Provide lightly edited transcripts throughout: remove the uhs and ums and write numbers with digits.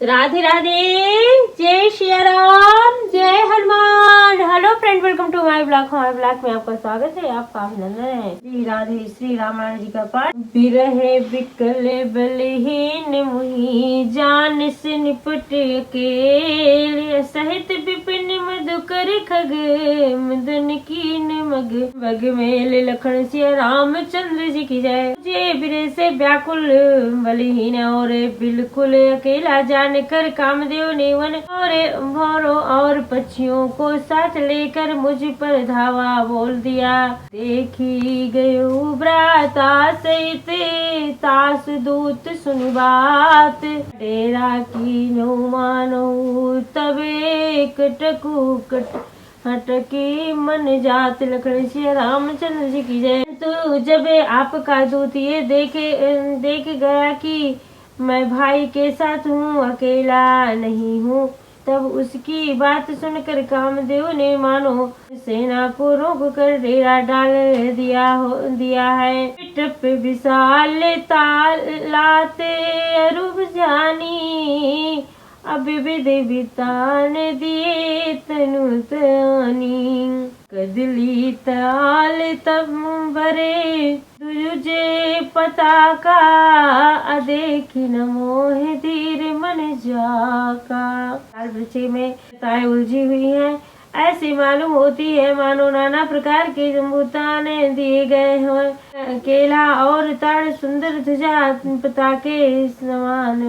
राधे राधे, जय श्री राम, जय Hanuman. Hello friend, welcome to my blog. हमारे ब्लॉग में आपका स्वागत है, आपका अभिनंदन है। श्री राधे श्री रामायण जी का पाठ। बिरहे बिकल बलहीन मुहि, जान से निपट अकेल, सहित विपिन मधुकर खग, मदन कीन मग। बग मेल लखन सिया रामचंद्र जी की जय। जे बिरह से व्याकुल बलहीन और बिल्कुल अकेला जान कर कामदेव ने वन और भौरों और पक्षियों को साथ लेकर मुझ पर धावा बोल दिया। देखी गयो भ्राता सहित तास दूत सुन बात, डेरा की नो मानो तब कटकु हटकी मन जात। लखन श्री रामचंद्र जी की जय। तो जब आपका दूत ये देख गया कि मैं भाई के साथ हूँ, अकेला नहीं हूँ, तब उसकी बात सुनकर कामदेव ने मानो सेना को रोक कर डेरा डाल दिया है। पिटप विशाल तालाते अरूप जानी, अब विधि बितान दिए तनु तानी। कदली ताल तब बरे तुझे पताका, अदेखी न मोह धीर मन जाका। वृक्ष में ताएं उलझी हुई हैं, ऐसी मालूम होती है मानो नाना प्रकार के जम्बूताने दिए गए हैं। केला और ताड़ सुंदर ध्वजा पताके समान,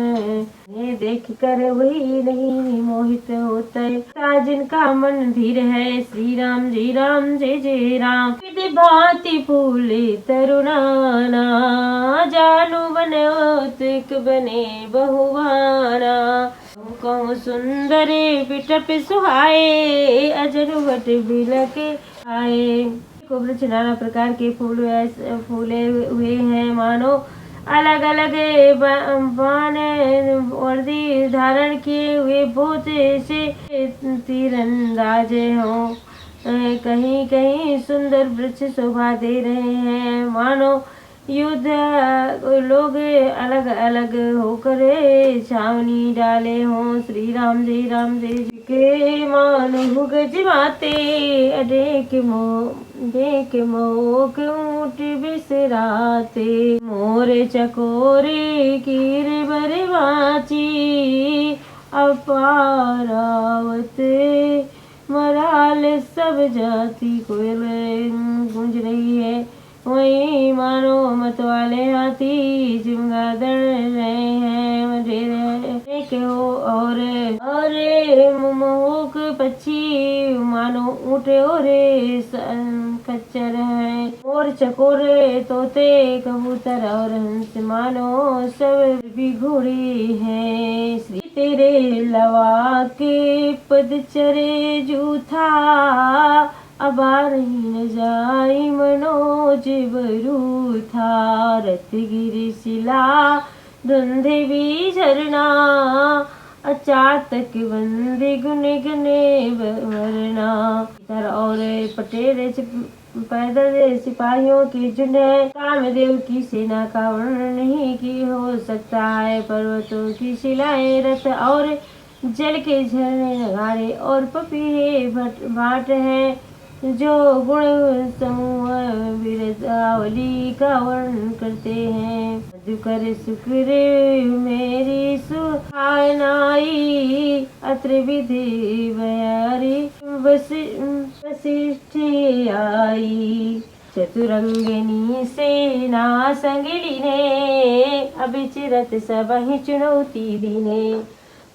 ये देख कर वही नहीं मोहित होते जिनका मन धीर है। श्री राम जय जय राम। विधि भांति फूले तरुणाना, जानू बनोतिक बने बहुवाना। कहूँ सुंदरे बिटप सुहाए, अजर वट बिलके आए। को वृक्ष नाना प्रकार के फूले हुए हैं, मानो अलग अलग बाण वर्दी धारण किए हुए बहुत से तीरंदाज हों। कहीं कहीं सुंदर वृक्ष शोभा दे रहे हैं, मानो युद्ध लोग अलग अलग होकर छावनी डाले हों। श्री राम जय के मानो गज माते, देख मोक ऊँट बिसराते। मोर चकोरे कीर बर बाची, अपारावत मराल सब जाति। कोयल गूंज रही है, वही मानो मत वाले हाथी चमगादड़ रहे हैं। और मोहक पक्षी मानो ऊँट और खच्चर है। और चकोरे तोते कबूतर और हंस मानो सब भी घोड़े हैं। श्री तेरे लवा के पद चरे जूथा, अबार ही न जाई मनोज बरू था। रथ गिरि शिला धुंधे भी झरना, अचातक बंदे गुने गने वरना। और पटेल पैदल सिपाहियों की झुंड है। कामदेव की सेना का वर्णन नहीं की हो सकता है। पर्वतों की शिलाएं, रथ और जल के झरने, नगाड़े और पपीहे भाट है, जो गुण समूह बिरदावली का वर्णन करते हैं। मधुकर शुक्र मेरी सुहानाई, अत्र विधि बयारी वशिष्ठ आई। चतुरंगिनी सेना संगिली ने, अभिचरत सब ही चुनौती दीने।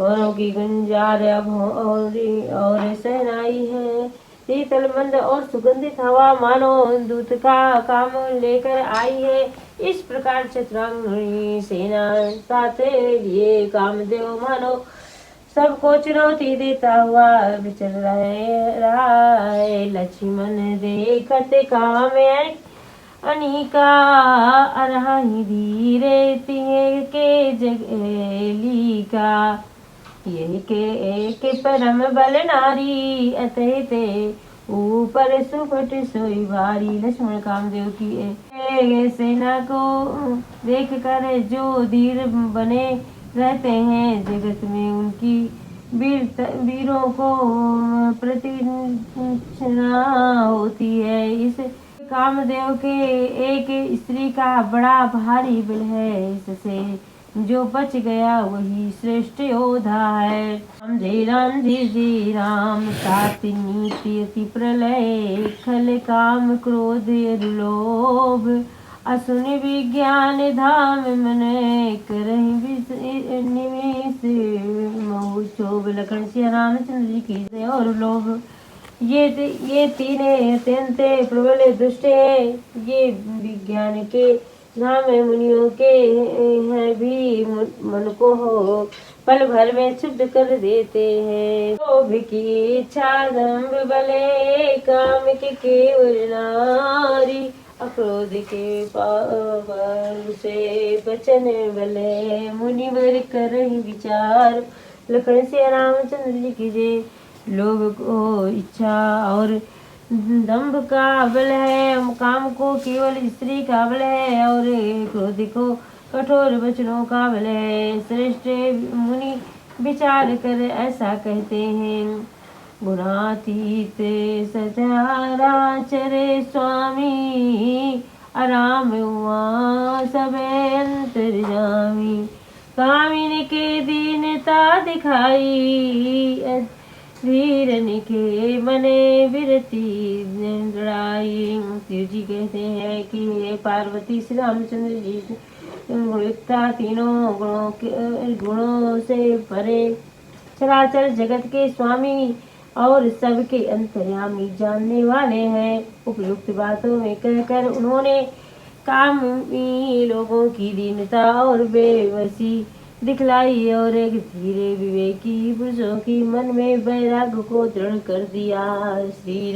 वरों की गुंजार अब और सेनाई है। शीतल मंद और सुगंधित हवा मानो दूत का काम लेकर आई है। इस प्रकार चतुरंगिनी सेना साथ लिए कामदेव मानो सबको चुनौती देता हुआ विचर रहा है। लक्ष्मण देखत काम अनिका, अरहाई धीरे तिये के जगली का। ये के परम बल नारी, अतः ऊपर सुपट सोई भारी। लक्ष्मण कामदेव की सेना को देख कर जो धीर बने रहते हैं जगत में उनकी वीरों को प्रतिष्ठा होती है। इस कामदेव के एक स्त्री का बड़ा भारी बल है, इससे जो बच गया वही श्रेष्ठ योद्धा है। राम जी राम सात नीति अति प्रलय खल काम क्रोध लोभ असुन विज्ञान धाम मन करहि निवेश मोह क्षोभ। लखन सिया रामचंद्र जी की जय। और लोभ ये तीनों अत्यंत प्रबल दुष्ट है। ये विज्ञान के धाम मुनियों के हैं भी मन को हो पल भर में शुद्ध कर देते हैं। लोभ की इच्छा दंभ बले काम के केवल नारी अक्रोध के पावर से बचन बले मुनिवर करहि विचार। लखन से रामचंद्र जी की जय। लोभ को इच्छा और दंभ का बल है, काम को केवल स्त्री का बल है और क्रोध को कठोर वचनों का बल है। श्रेष्ठ मुनि विचार कर ऐसा कहते हैं। गुणातीत सचाराचरे स्वामी आराम हुआ सब अंतर्जामी। कामिन के दीनता दिखाई धीरन के मने विरति लड़ाई। शिव जी कहते हैं कि हे पार्वती श्री रामचंद्र जी गुणयुक्ता तीनों गुणों से परे चराचर जगत के स्वामी और सबके अंतर्यामी जानने वाले हैं। उपयुक्त बातों में कहकर उन्होंने कामी लोगों की दीनता और बेबसी दिखलाई और एक धीरे विवेकी पुरुषों की मन में वैराग्य को दृढ़ कर दिया। श्री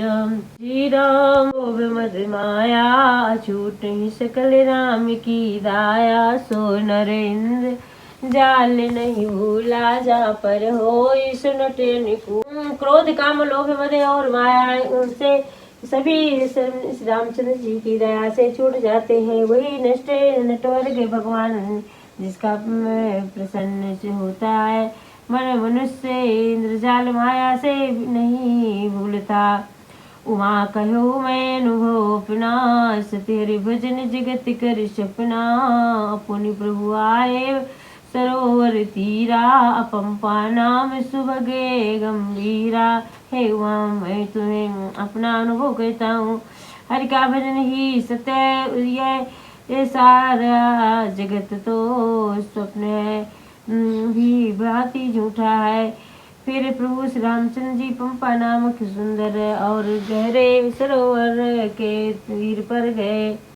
राम लोभ मद माया छूट ही सकल राम की दाया। सो नरेंद्र जाल नहीं भूला जा पर हो सुनटे निपुण। क्रोध काम लोभ मद और माया उनसे सभी रामचंद्र जी की दया से छूट जाते हैं। वही नटवर के भगवान जिसका प्रसन्न से होता है। मन मनुष्य इंद्रजाल माया से नहीं भूलता। उमा कहो मैं अनुभव अपना तेरे भजन जगत कर सपना। अपनी प्रभु आए सरोवर तीरा अपम्पा नाम सुभगे गंभीरा। हे उमा मैं तुम्हें अपना अनुभव कहता हूँ। हरि का भजन ही सत्य ये सारा जगत तो स्वप्न है भी भांति झूठा है। फिर प्रभु श्री रामचंद्र जी पंपा नामक सुंदर और गहरे सरोवर के तीर पर गए।